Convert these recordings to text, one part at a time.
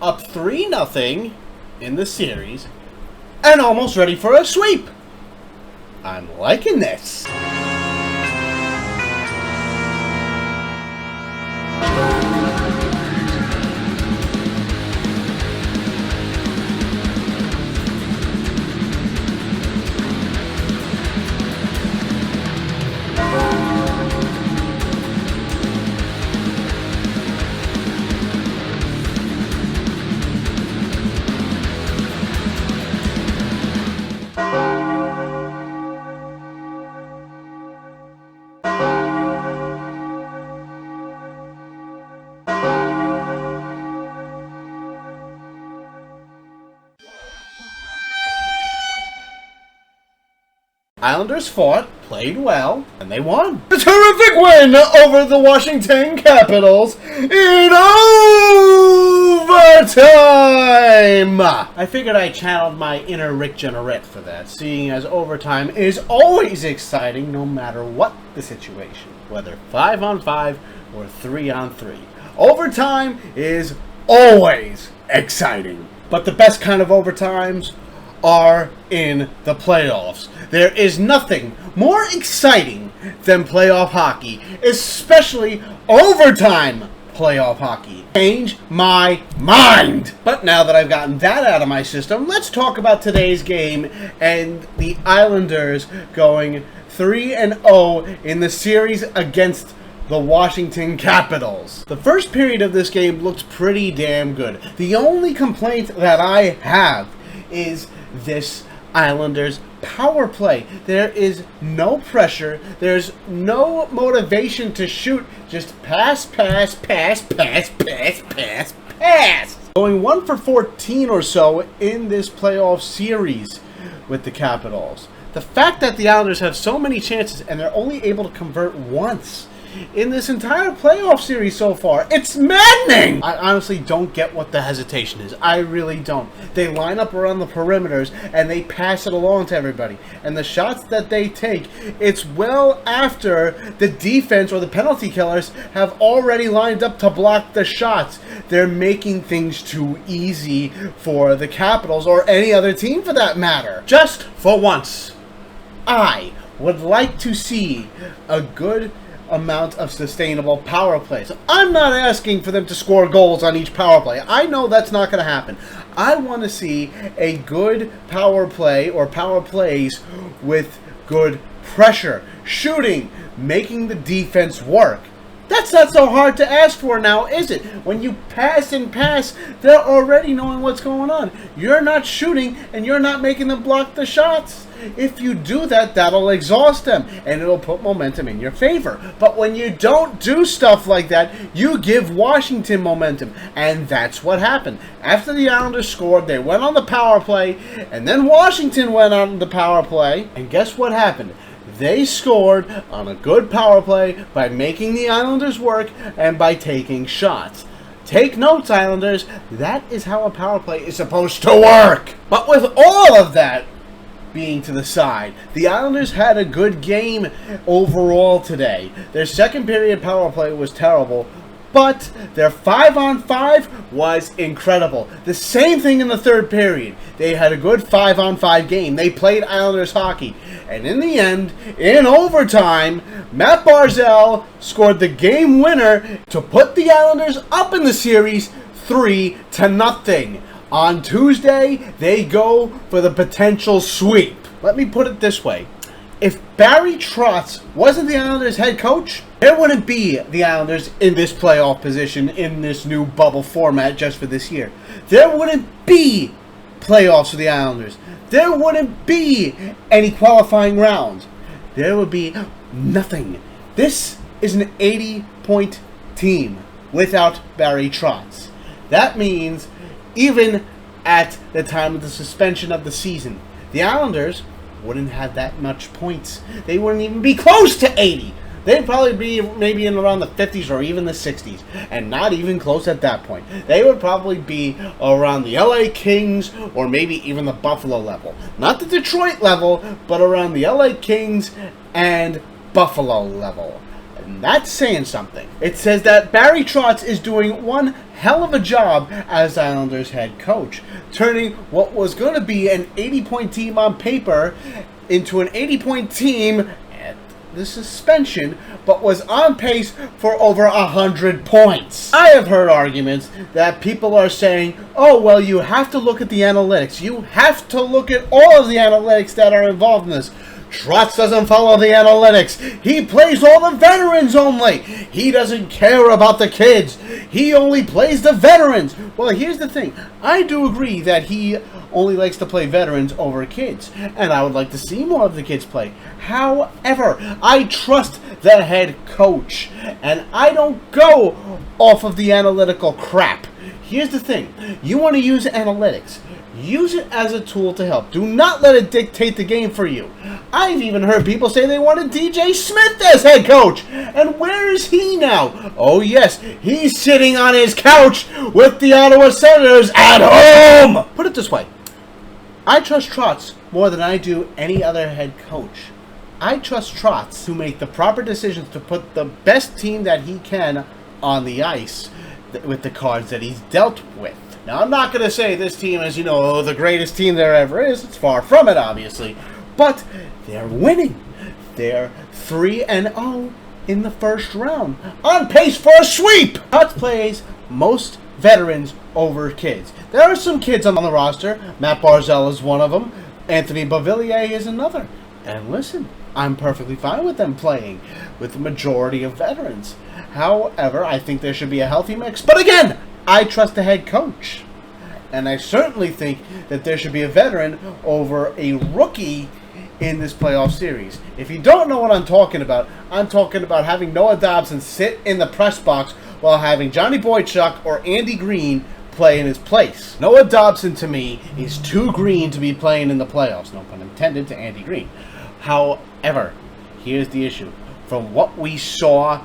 up 3-0 in the series and almost ready for a sweep. I'm liking this. Islanders fought, played well, and they won. A terrific win over the Washington Capitals in overtime! I figured I channeled my inner Rick Jenneret for that, seeing as overtime is always exciting no matter what the situation, whether 5-on-5 or 3-on-3. Overtime is always exciting. But the best kind of overtimes are in the playoffs. There is nothing more exciting than playoff hockey, especially overtime playoff hockey. Change my mind! But now that I've gotten that out of my system, let's talk about today's game and the Islanders going 3-0 in the series against the Washington Capitals. The first period of this game looked pretty damn good. The only complaint that I have is this Islanders power play. There is no pressure. There's no motivation to shoot. Just pass, pass, pass, pass, pass, pass, pass. Going 1 for 14 or so in this playoff series with the Capitals. The fact that the Islanders have so many chances and they're only able to convert once in this entire playoff series so far, it's maddening! I honestly don't get what the hesitation is. I really don't. They line up around the perimeters and they pass it along to everybody. And the shots that they take, it's well after the defense or the penalty killers have already lined up to block the shots. They're making things too easy for the Capitals or any other team for that matter. Just for once, I would like to see a good amount of sustainable power plays. I'm not asking for them to score goals on each power play. I know that's not going to happen. I want to see a good power play or power plays with good pressure, shooting, making the defense work. That's not so hard to ask for now, is it? When you pass and pass, they're already knowing what's going on. You're not shooting and you're not making them block the shots. If you do that, that'll exhaust them and it'll put momentum in your favor. But when you don't do stuff like that, you give Washington momentum. And that's what happened. After the Islanders scored, they went on the power play, and then Washington went on the power play. And guess what happened? They scored on a good power play by making the Islanders work and by taking shots. Take notes, Islanders. That is how a power play is supposed to work. But with all of that being to the side, the Islanders had a good game overall today. Their second period power play was terrible, but their 5-on-5 was incredible. The same thing in the third period. They had a good 5-on-5 game. They played Islanders hockey. And in the end, in overtime, Matt Barzal scored the game winner to put the Islanders up in the series 3-0. On Tuesday, they go for the potential sweep. Let me put it this way. If Barry Trotz wasn't the Islanders head coach, there wouldn't be the Islanders in this playoff position in this new bubble format just for this year. There wouldn't be playoffs for the Islanders. There wouldn't be any qualifying rounds. There would be nothing. This is an 80-point team without Barry Trotz. That means even at the time of the suspension of the season, the Islanders wouldn't have that much points. They wouldn't even be close to 80. They'd probably be maybe in around the 50s or even the 60s, and not even close at that point. They would probably be around the LA Kings or maybe even the Buffalo level. Not the Detroit level, but around the LA Kings and Buffalo level. And And that's saying something. It says that Barry Trotz is doing one hell of a job as Islanders head coach, turning what was going to be an 80-point team on paper into an 80-point team at the suspension, but was on pace for over 100 points. I have heard arguments that people are saying, oh, well, you have to look at the analytics. You have to look at all of the analytics that are involved in this. Trotz doesn't follow the analytics. He plays all the veterans only. He doesn't care about the kids. He only plays the veterans. Well, here's the thing. I do agree that he only likes to play veterans over kids, and I would like to see more of the kids play. However, I trust the head coach, and I don't go off of the analytical crap. Here's the thing. You want to use analytics. Use it as a tool to help. Do not let it dictate the game for you. I've even heard people say they wanted DJ Smith as head coach. And where is he now? Oh yes, he's sitting on his couch with the Ottawa Senators at home. Put it this way. I trust Trotz more than I do any other head coach. I trust Trotz to make the proper decisions to put the best team that he can on the ice with the cards that he's dealt with. Now, I'm not going to say this team is, the greatest team there ever is. It's far from it, obviously. But they're winning. They're 3-0 in the first round. On pace for a sweep! Trotz plays most veterans over kids. There are some kids on the roster. Matt Barzal is one of them. Anthony Beauvillier is another. And listen, I'm perfectly fine with them playing with the majority of veterans. However, I think there should be a healthy mix. But again, I trust the head coach. And I certainly think that there should be a veteran over a rookie in this playoff series. If you don't know what I'm talking about having Noah Dobson sit in the press box while having Johnny Boychuk or Andy Green play in his place. Noah Dobson, to me, is too green to be playing in the playoffs. No pun intended to Andy Green. However, here's the issue. From what we saw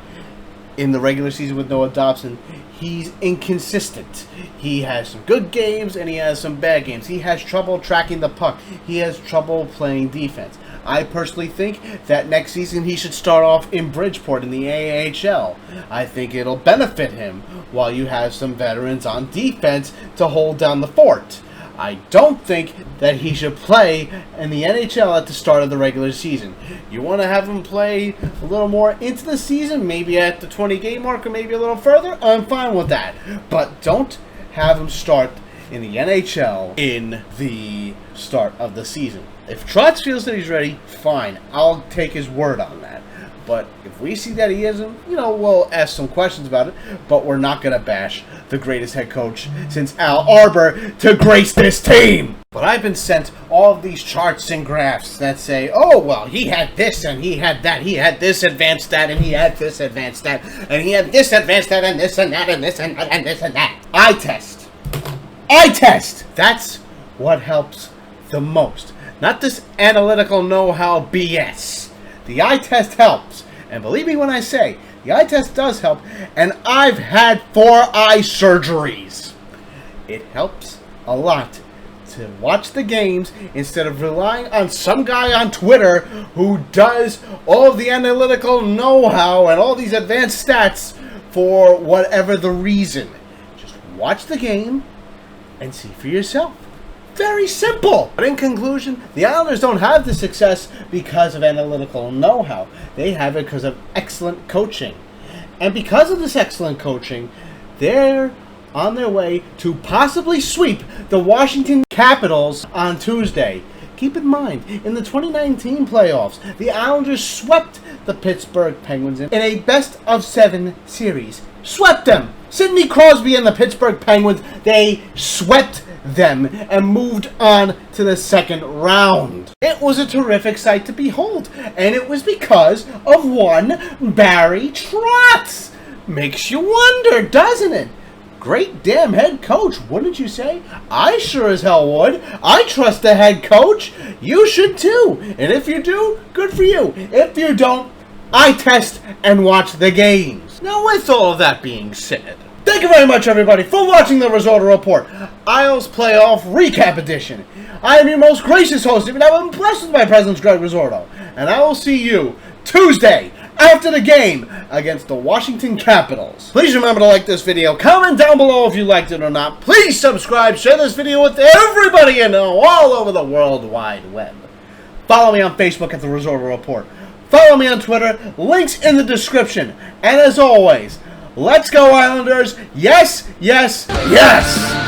in the regular season with Noah Dobson, he's inconsistent. He has some good games and he has some bad games. He has trouble tracking the puck. He has trouble playing defense. I personally think that next season he should start off in Bridgeport in the AHL. I think it'll benefit him while you have some veterans on defense to hold down the fort. I don't think that he should play in the NHL at the start of the regular season. You want to have him play a little more into the season, maybe at the 20-game mark or maybe a little further, I'm fine with that. But don't have him start in the NHL in the start of the season. If Trotz feels that he's ready, fine. I'll take his word on that. But if we see that he isn't, we'll ask some questions about it. But we're not going to bash the greatest head coach since Al Arbor to grace this team. But I've been sent all of these charts and graphs that say, oh, well, he had this and he had that. He had this advanced stat and he had this advanced stat. And he had this advanced stat and this and that and this and that and this and that. I test. That's what helps the most. Not this analytical know-how BS. The eye test helps. And believe me when I say, the eye test does help. And I've had 4 eye surgeries. It helps a lot to watch the games instead of relying on some guy on Twitter who does all of the analytical know-how and all these advanced stats for whatever the reason. Just watch the game and see for yourself. Very simple. But in conclusion, the Islanders don't have the success because of analytical know-how. They have it because of excellent coaching. And because of this excellent coaching, they're on their way to possibly sweep the Washington Capitals on Tuesday. Keep in mind, in the 2019 playoffs, the Islanders swept the Pittsburgh Penguins in a best-of-7 series. Swept them! Sidney Crosby and the Pittsburgh Penguins, they swept them and moved on to the second round. It was a terrific sight to behold, and it was because of one Barry Trotz. Makes you wonder, doesn't it? Great damn head coach, wouldn't you say? I sure as hell would. I trust the head coach. You should too. And if you do, good for you. If you don't, I test and watch the games. Now, with all of that being said, thank you very much, everybody, for watching the Risorto Report, Isles Playoff Recap Edition. I am your most gracious host, and I'm impressed with my presence, Greg Risorto. And I will see you Tuesday after the game against the Washington Capitals. Please remember to like this video, comment down below if you liked it or not. Please subscribe, share this video with everybody you know all over the World Wide Web. Follow me on Facebook at the Risorto Report. Follow me on Twitter, links in the description. And as always, let's go Islanders, yes, yes, yes!